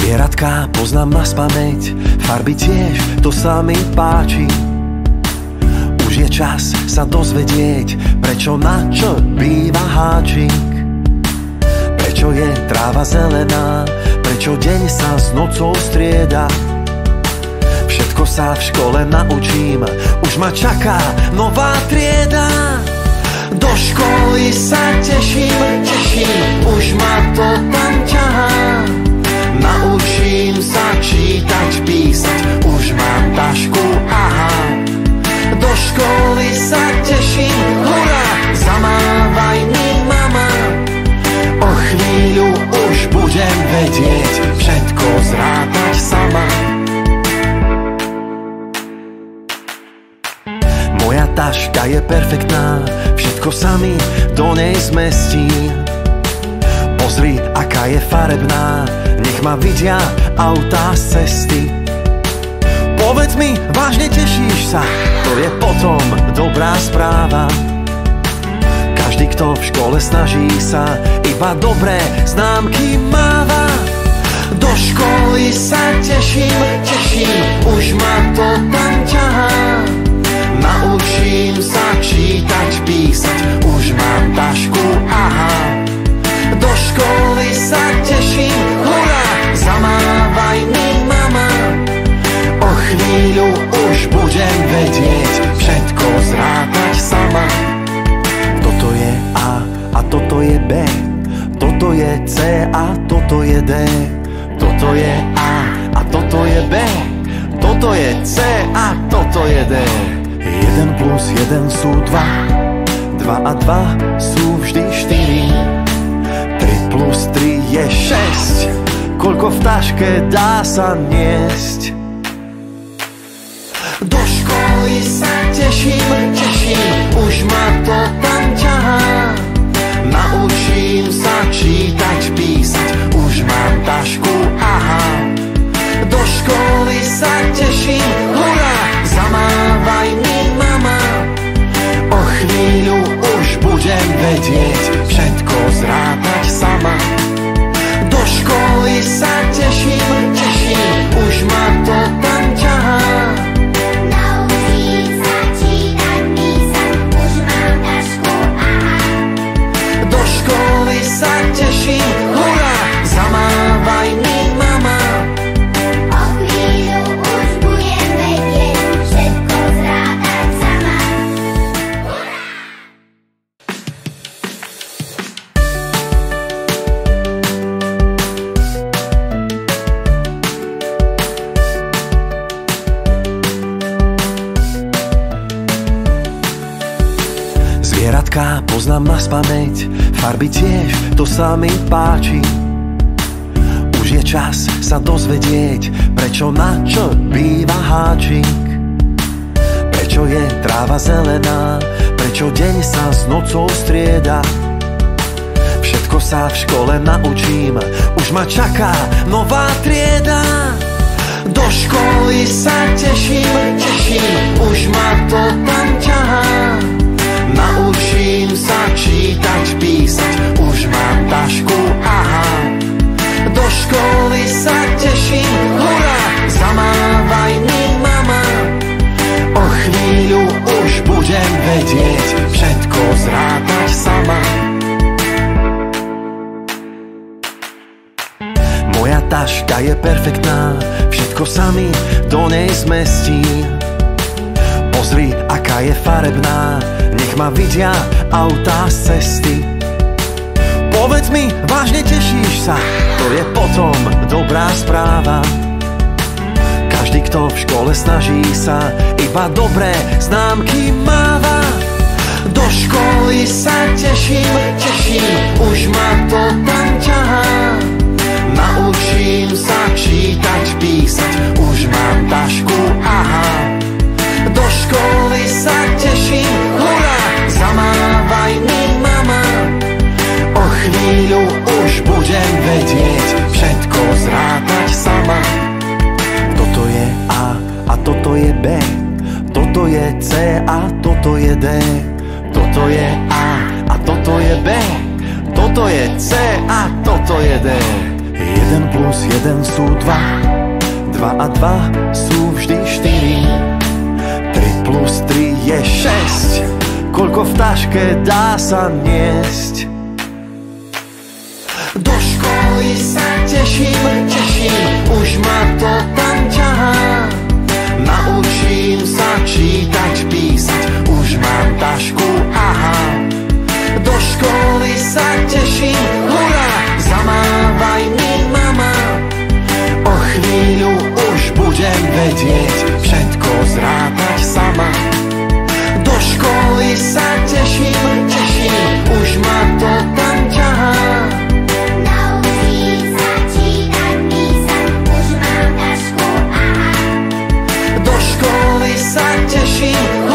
Zvieratká poznám naspamäť, farby tiež, to sa mi páči. Už je čas sa dozvedieť, prečo na čo býva háčik. Prečo je tráva zelená, prečo deň sa s nocou strieda. Všetko sa v škole naučím, už ma čaká nová trieda. Do školy sa teším, už ma to tam ťahá. Naučím sa čítať, písať, už mám tašku, aha. Do školy sa teším, hurá, zamávaj mi mama. O chvíľu už budem vedieť, všetko zrátať sama. Moja taška je perfektná, všetko sa mi do nej zmestí. Pozri, aká je farebná, nech ma vidia autá z cesty. Povedz mi, vážne tešíš sa, to je potom dobrá správa. Každý, kto v škole snaží sa, iba dobré známky máva. Do školy sa teším, už ma to tam ťahá. Naučím sa čítať, písať, už mám tašku, aha. Do školy sa teším, hurá, zamávaj mi mama. O chvíľu už budem vedieť, všetko zrátať sama. Toto je A a toto je B, toto je C a toto je D. Toto je A a toto je B, toto je C a toto je D. 1 plus 1 sú 2, 2 a 2 sú vždy 4. 3 plus 3 je 6, koľko v taške dá sa niesť. Do školy sa teším, už ma to tam ťahá. Naučím sa čítať, písať, už mám tašku, aha. Do školy sa teším, hurá, zamávaj mi mama. O chvíľu už budem vedieť, všetko zrátať sama. Do školy sa teším, už ma to tam ťahá. Naučím sa čítať, písať, už mám tašku, aha. Do školy sa teším, hurá, zamávaj mi mama. O chvíľu už budem vedieť, všetko zrátať sama. Zvieratka poznám naspamäť, farby tiež, to sa mi páči. Už je čas sa dozvedieť, prečo na čo býva háčik. Prečo je tráva zelená, prečo deň sa s nocou strieda. Všetko sa v škole naučím, už ma čaká nová trieda. Do školy sa teším, už ma to tam ťahá. Naučím sa čítať, písať, už mám tašku, aha. Do školy sa teším, hurá, zamávaj mi mama. O chvíľu už budem vedieť, všetko zrátať sama. Moja taška je perfektná, všetko sa mi do nej zmestí. Pozri, aká je farebná, nech ma vidia autá z cesty. Povedz mi, vážne tešíš sa, to je potom dobrá správa. Každý, kto v škole snaží sa, iba dobré známky máva. Do školy sa teším, už ma to tam ťahá. Naučím sa čítať, písať, už mám tašku, aha. Do školy sa teším, hurá, zamávaj mi mama. O chvíľu už budem vedieť, všetko zrátať sama. Toto je A a toto je B, toto je C a toto je D. Toto je A a toto je B, toto je C a toto je D. 1 plus 1 sú 2, 2 a 2 sú vždy 4, 3 plus 3 je 6, koľko v taške dá sa niesť. Do školy sa teším, už ma to tam ťahá. Naučím sa čítať, písať, už mám tašku, aha. Do školy sa teším, hurá, zamávaj mi mama. O chvíľu už budem vedieť všetko zrátať sama. Do školy sa teším, už ma to tam ťahá. Naučím sa čítať, písať, už mám tašku, aha. Do školy sa teším,